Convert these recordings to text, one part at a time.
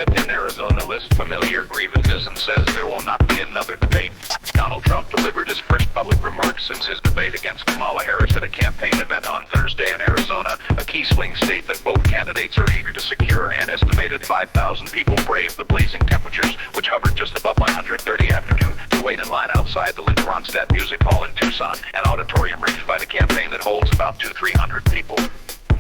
Dead in Arizona lists familiar grievances and says there will not be another debate. Donald Trump delivered his first public remarks since his debate against Kamala Harris at a campaign event on Thursday in Arizona, a key swing state that both candidates are eager to secure. An estimated 5,000 people braved the blazing temperatures, which hovered just above 130 afternoon, to wait in line outside the Linda Ronstadt Music Hall in Tucson, an auditorium reached by the campaign that holds about 200-300 people.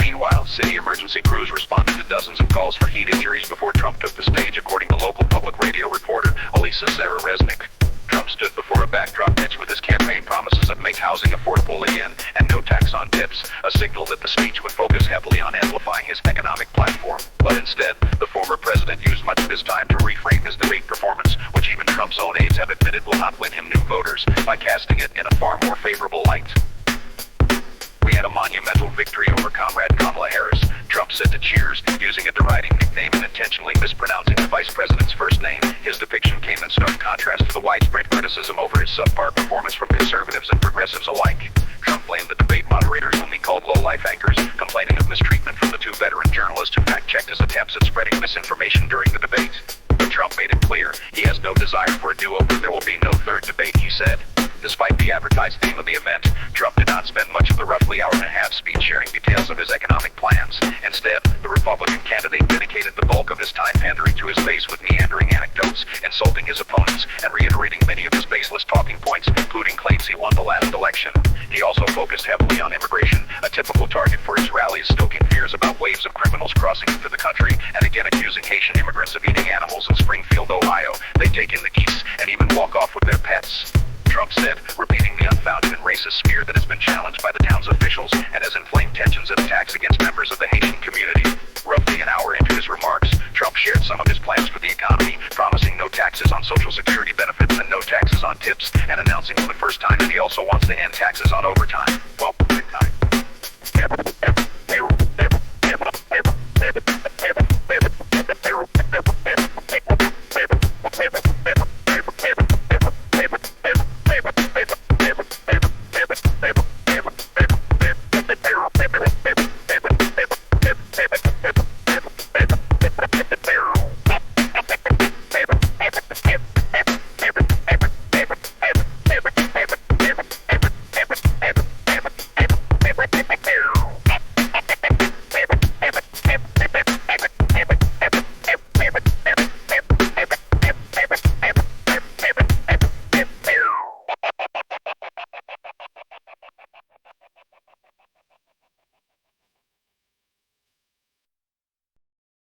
Meanwhile, city emergency crews responded to dozens of calls for heat injuries before Trump took the stage, according to local public radio reporter Elisa Sarah-Resnick. Trump stood before a backdrop pitched with his campaign promises of make housing affordable again and no tax on tips, a signal that the speech would focus heavily on amplifying his economic platform. But instead, the former president used much of his time to reframe his debate performance, which even Trump's own aides have admitted will not win him new voters, by casting it in a far more favorable light. "We had a monumental victory over Comrade Kamala Harris," Trump said to Cheers, using a deriding nickname and intentionally mispronouncing the vice president's first name. His depiction came in stark contrast to the widespread criticism over his subpar performance from conservatives and progressives alike. Trump blamed the debate moderators, whom he called low-life anchors, complaining of mistreatment from the two veteran journalists who fact-checked his attempts at spreading misinformation during the debate. But Trump made it clear he has no desire for a do-over. There will be no third debate, he said. Despite the advertised theme of the event, Trump did not spend much of the roughly hour-and-a-half speech sharing details of his economic plans. Instead, the Republican candidate dedicated the bulk of his time pandering to his base with meandering anecdotes, insulting his opponents, and reiterating many of his baseless talking points, including claims he won the last election. He also focused heavily on immigration, a typical target for his rallies, stoking fears about waves of criminals crossing into the country, and again accusing Haitian immigrants of eating animals in Springfield, Ohio. They take in the geese and even walk off with their pets. Trump said, repeating the unfounded and racist smear that has been challenged by the town's officials and has inflamed tensions and attacks against members of the Haitian community. Roughly an hour into his remarks, Trump shared some of his plans for the economy, promising no taxes on Social Security benefits and no taxes on tips, and announcing for the first time that he also wants to end taxes on overtime. Well, big time.